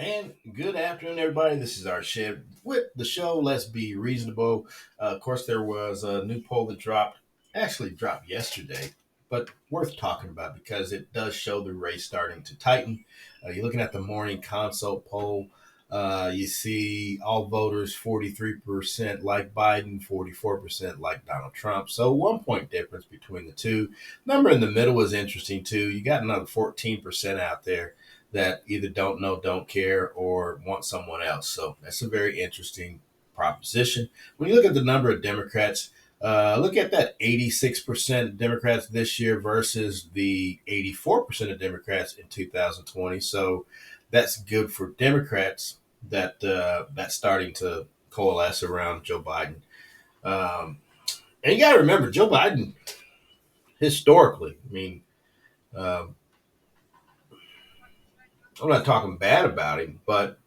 And good afternoon, everybody. This is our Shed with the show. Let's be reasonable. Of course, there was a new poll that actually dropped yesterday, but worth talking about because it does show the race starting to tighten. You're looking at the morning consult poll. You see all voters 43% like Biden, 44% like Donald Trump. So 1 point difference between the two. Number in the middle is interesting too. You got another 14% out there that either don't know, don't care, or want someone else. So that's a very interesting proposition. When you look at the number of Democrats, look at that 86% Democrats this year versus the 84% of Democrats in 2020. So that's good for Democrats that's starting to coalesce around Joe Biden. Um, and you got to remember, Joe Biden, historically, I mean, um, I'm not talking bad about him, but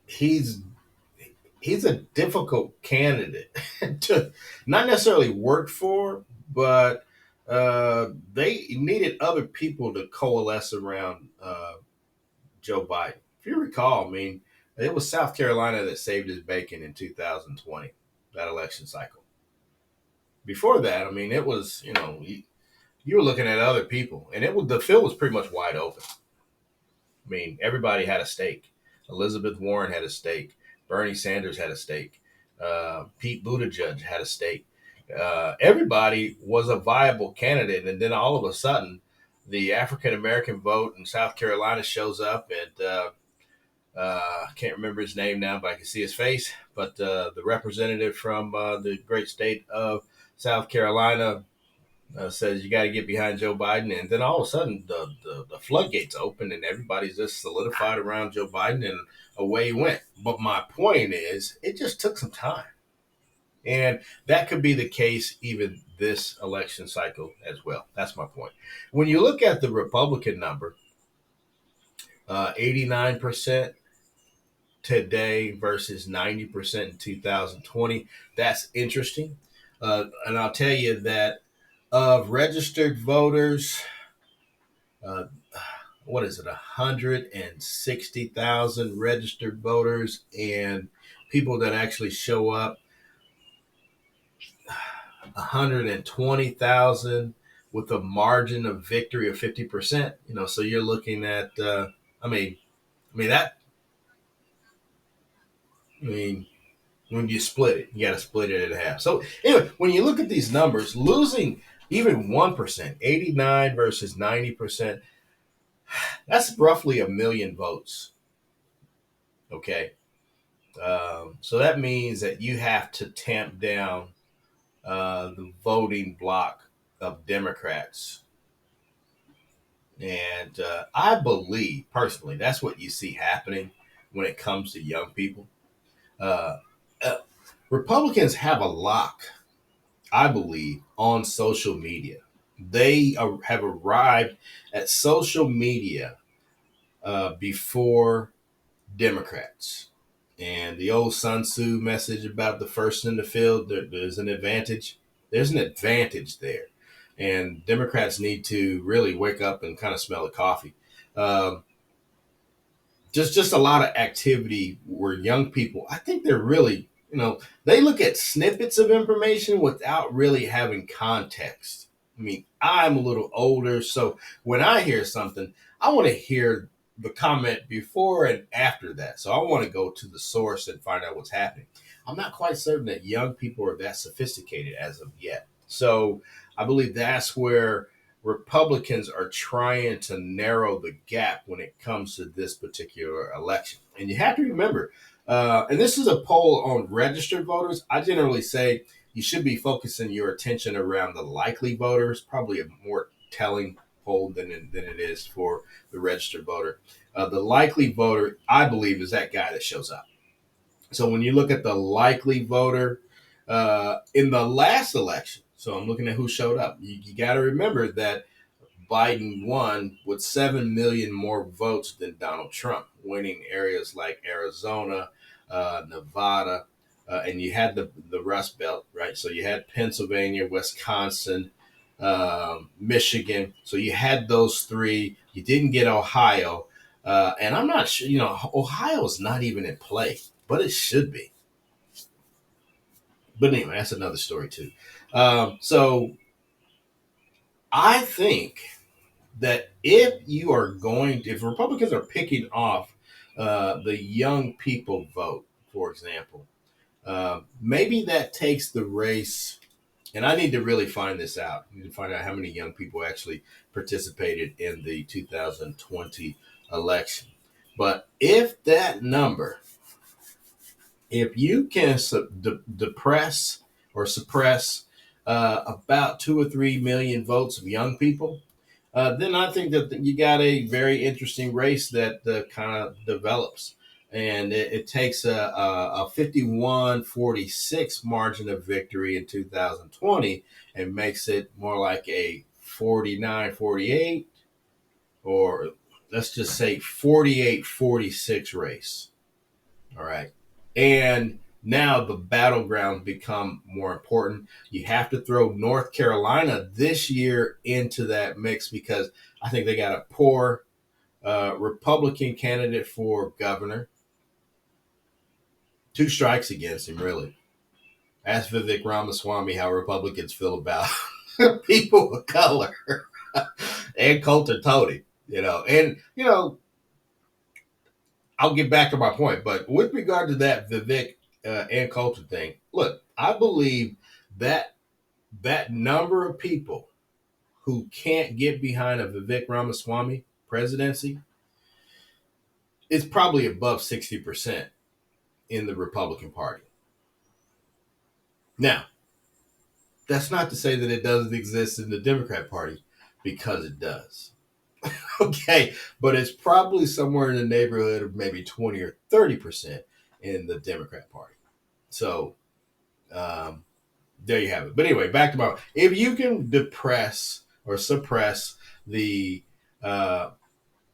he's he's a difficult candidate to not necessarily work for, but they needed other people to coalesce around Joe Biden. If you recall, I mean, it was South Carolina that saved his bacon in 2020, that election cycle. Before that, I mean, it was you were looking at other people, and it was the field was pretty much wide open. I mean, everybody had a stake. Elizabeth Warren had a stake. Bernie Sanders had a stake. Pete Buttigieg had a stake. Everybody was a viable candidate, and then all of a sudden, the African American vote in South Carolina shows up, and I can't remember his name now, but I can see his face. But the representative from the great state of South Carolina says you got to get behind Joe Biden, and then all of a sudden the floodgates open, and everybody's just solidified around Joe Biden, and away he went. But my point is, it just took some time, and that could be the case even this election cycle as well. That's my point. When you look at the Republican number, 89% today versus 90% in 2020, that's interesting. And I'll tell you that of registered voters, uh, what is it, 160,000 registered voters, and people that actually show up, 120,000 with a margin of victory of 50%. So you're looking at, I mean, that, I mean, when you split it, you got to split it in half. So anyway, when you look at these numbers, losing even 1%, 89 versus 90%, that's roughly a million votes. Okay. So that means that you have to tamp down the voting block of Democrats. And I believe, personally, that's what you see happening when it comes to young people. Uh, uh, Republicans have a lock, I believe, on social media. They have arrived at social media before Democrats. And the old Sun Tzu message about the first in the field, there's an advantage. There's an advantage there. And Democrats need to really wake up and kind of smell the coffee. Um, just a lot of activity where young people, I think they're really, they look at snippets of information without really having context. I mean, I'm a little older, so when I hear something, I want to hear the comment before and after that. So I want to go to the source and find out what's happening. I'm not quite certain that young people are that sophisticated as of yet. So I believe that's where Republicans are trying to narrow the gap when it comes to this particular election. And you have to remember, and this is a poll on registered voters. I generally say you should be focusing your attention around the likely voters, probably a more telling poll than it is for the registered voter. The likely voter, I believe, is that guy that shows up. So when you look at the likely voter in the last election, so I'm looking at who showed up. You got to remember that Biden won with 7 million more votes than Donald Trump, winning areas like Arizona, Nevada, and you had the Rust Belt, right? So you had Pennsylvania, Wisconsin. Michigan. So you had those three. You didn't get Ohio. And I'm not sure, Ohio is not even in play, but it should be. But anyway, that's another story too. So I think that if Republicans are picking off the young people vote, for example, maybe that takes the race. And I need to really find this out. I need to find out how many young people actually participated in the 2020 election. But if that number, if you can depress or suppress about 2 or 3 million votes of young people, then I think that you got a very interesting race that kind of develops. And it takes a 51-46 margin of victory in 2020 and makes it more like a 49-48, or let's just say 48-46 race. All right. And now the battlegrounds become more important. You have to throw North Carolina this year into that mix because I think they got a poor Republican candidate for governor. Two strikes against him, really. Ask Vivek Ramaswamy how Republicans feel about people of color. And Coulter told him, I'll get back to my point, but with regard to that Vivek and Coulter thing, look, I believe that that number of people who can't get behind a Vivek Ramaswamy presidency is probably above 60% in the Republican Party. Now, that's not to say that it doesn't exist in the Democrat Party, because it does. Okay, but it's probably somewhere in the neighborhood of maybe 20 or 30% in the Democrat Party. So, um, there you have it. But anyway, back to my. If you can depress or suppress the uh,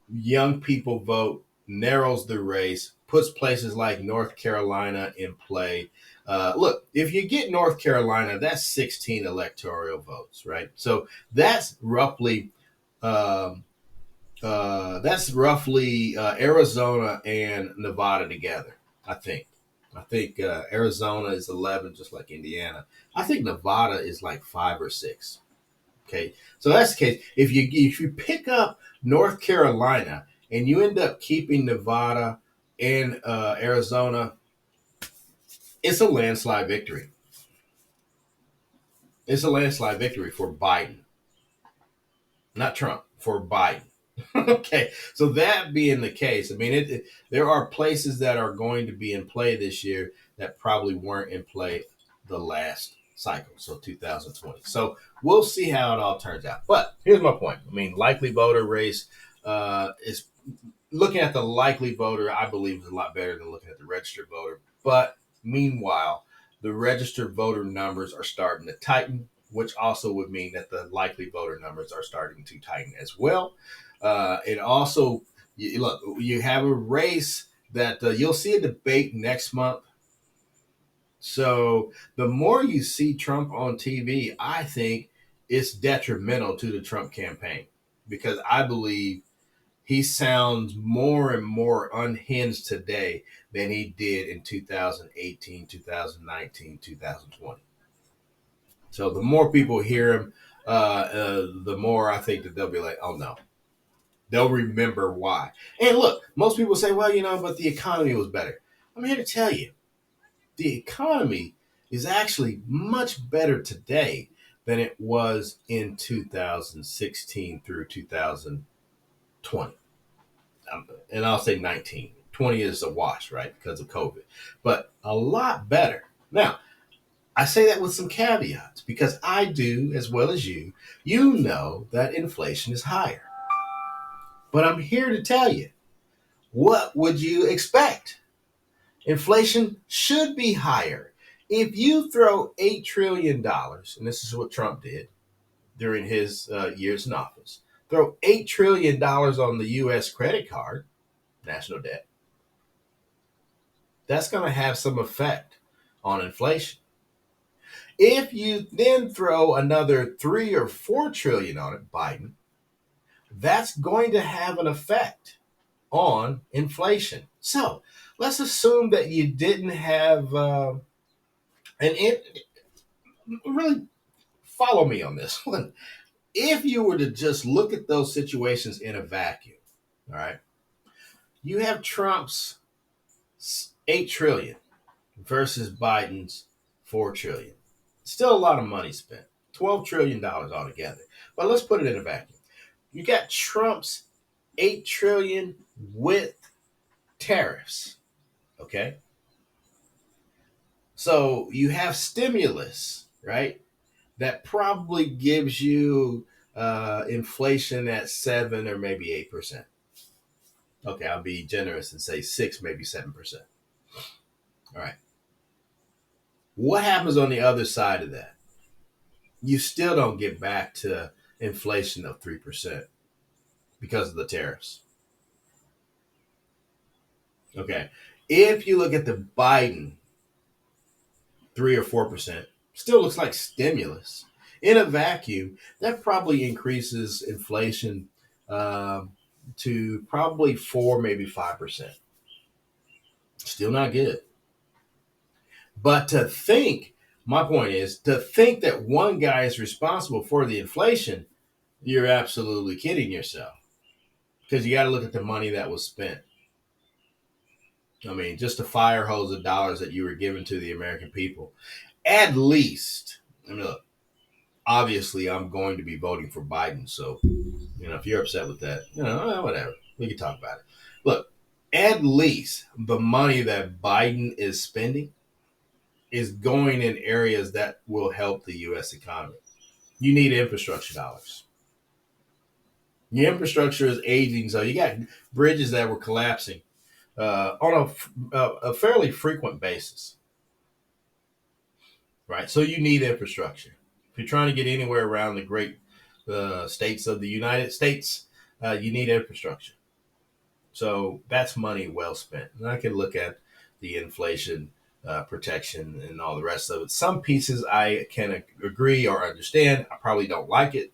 young people vote, narrows the race, puts places like North Carolina in play. Look, if you get North Carolina, that's 16 electoral votes, right? So that's roughly um, Arizona and Nevada together. I think. I think Arizona is 11, just like Indiana. I think Nevada is like 5 or 6. Okay, so that's the case. If you pick up North Carolina and you end up keeping Nevada and Arizona, it's a landslide victory. It's a landslide victory for Biden, not Trump, for Biden. Okay, so that being the case, I mean, there are places that are going to be in play this year that probably weren't in play the last cycle, so 2020. So we'll see how it all turns out. But here's my point. I mean, likely voter race is looking at the likely voter, I believe, is a lot better than looking at the registered voter. But meanwhile, the registered voter numbers are starting to tighten, which also would mean that the likely voter numbers are starting to tighten as well. It also, look, you have a race that you'll see a debate next month. So the more you see Trump on TV, I think it's detrimental to the Trump campaign, because I believe he sounds more and more unhinged today than he did in 2018, 2019, 2020. So the more people hear him, the more I think that they'll be like, oh no. They'll remember why. And look, most people say, well, but the economy was better. I'm here to tell you, the economy is actually much better today than it was in 2016 through 2020. And I'll say 19. 20 is a wash, right, because of COVID. But a lot better. Now, I say that with some caveats because I do, as well as you know that inflation is higher. But I'm here to tell you, what would you expect? Inflation should be higher. If you throw $8 trillion, and this is what Trump did during his years in office, throw $8 trillion on the U.S. credit card, national debt, that's going to have some effect on inflation. If you then throw another 3 or 4 trillion on it, Biden, that's going to have an effect on inflation. So let's assume that you didn't have, and it really follow me on this one. If you were to just look at those situations in a vacuum, all right, you have Trump's 8 trillion versus Biden's 4 trillion. Still a lot of money spent. $12 trillion altogether. But let's put it in a vacuum. You got Trump's 8 trillion with tariffs. Okay? So you have stimulus, right? That probably gives you inflation at 7 or maybe 8%. Okay, I'll be generous and say 6, maybe 7%. All right. What happens on the other side of that? You still don't get back to inflation of 3% because of the tariffs. Okay. If you look at the Biden 3 or 4%, still looks like stimulus. In a vacuum, that probably increases inflation to probably 4, maybe 5%. Still not good. But my point is, to think that one guy is responsible for the inflation, you're absolutely kidding yourself. Because you got to look at the money that was spent. I mean, just the fire hose of dollars that you were giving to the American people. At least, I mean, look, obviously, I'm going to be voting for Biden. So, if you're upset with that, whatever. We can talk about it. Look, at least the money that Biden is spending is going in areas that will help the U.S. economy. You need infrastructure dollars. Your infrastructure is aging, so you got bridges that were collapsing on a fairly frequent basis, right? So you need infrastructure. If you're trying to get anywhere around the great states of the United States, you need infrastructure. So that's money well spent. And I can look at the inflation protection and all the rest of it. Some pieces I can agree or understand. I probably don't like it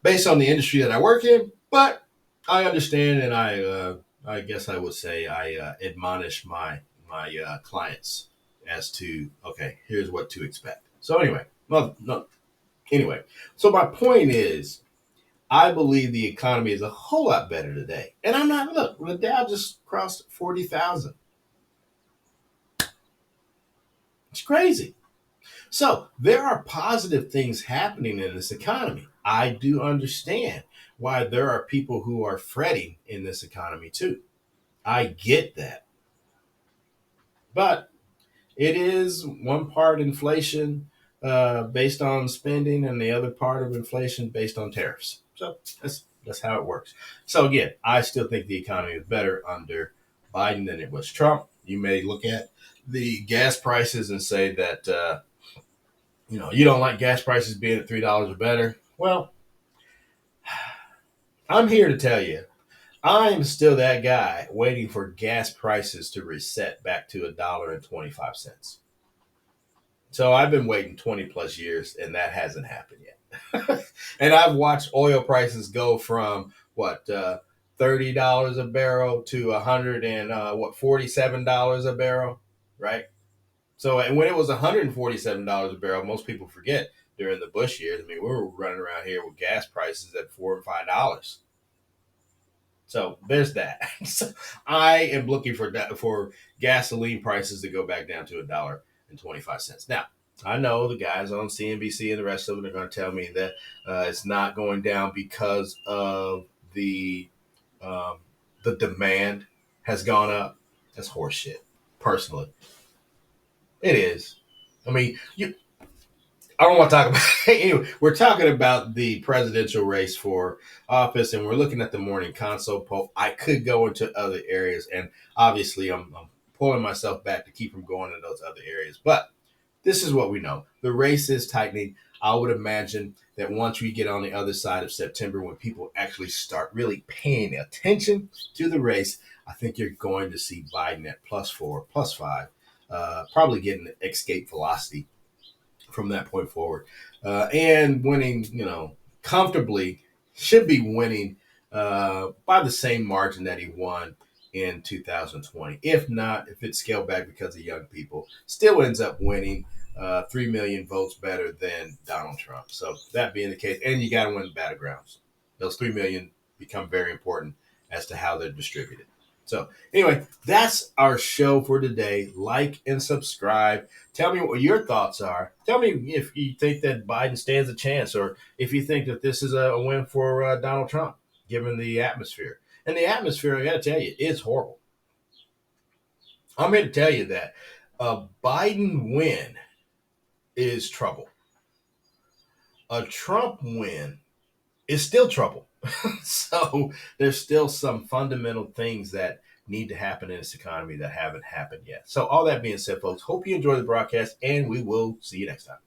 based on the industry that I work in, but I understand, and I guess I would say I admonish my clients as to, okay, here's what to expect. So anyway, well, no, anyway, so my point is, I believe the economy is a whole lot better today. And I'm not, look, the Dow just crossed 40,000. It's crazy. So there are positive things happening in this economy. I do understand why there are people who are fretting in this economy too. I get that. But it is one part inflation based on spending, and the other part of inflation based on tariffs. So that's how it works. So again, I still think the economy is better under Biden than it was Trump. You may look at the gas prices and say that you don't like gas prices being at $3 or better. Well, I'm here to tell you, I am still that guy waiting for gas prices to reset back to $1.25. So I've been waiting 20 plus years, and that hasn't happened yet. And I've watched oil prices go from $30 a barrel to 100 and $47 a barrel, right? So, and when it was $147 a barrel, most people forget during the Bush years. I mean, we were running around here with gas prices at $4 and $5. So there's that. So I am looking for gasoline prices to go back down to $1.25. Now, I know the guys on CNBC and the rest of them are going to tell me that it's not going down because of um, the demand has gone up. That's horseshit. Personally, it is. I mean, I don't want to talk about anyway. We're talking about the presidential race for office, and we're looking at the morning consult poll. I could go into other areas, and obviously, I'm pulling myself back to keep from going into those other areas. But this is what we know: the race is tightening. I would imagine that once we get on the other side of September, when people actually start really paying attention to the race, I think you're going to see Biden at +4, +5, probably getting escape velocity from that point forward. And winning, comfortably, should be winning by the same margin that he won in 2020. If not, if it's scaled back because of young people, still ends up winning 3 million votes better than Donald Trump. So that being the case, and you got to win the battlegrounds. Those 3 million become very important as to how they're distributed. So anyway, that's our show for today. Like and subscribe. Tell me what your thoughts are. Tell me if you think that Biden stands a chance, or if you think that this is a win for Donald Trump, given the atmosphere. And the atmosphere, I got to tell you, is horrible. I'm here to tell you that a Biden win is trouble. A Trump win is still trouble. So there's still some fundamental things that need to happen in this economy that haven't happened yet. So all that being said, folks, hope you enjoy the broadcast, and we will see you next time.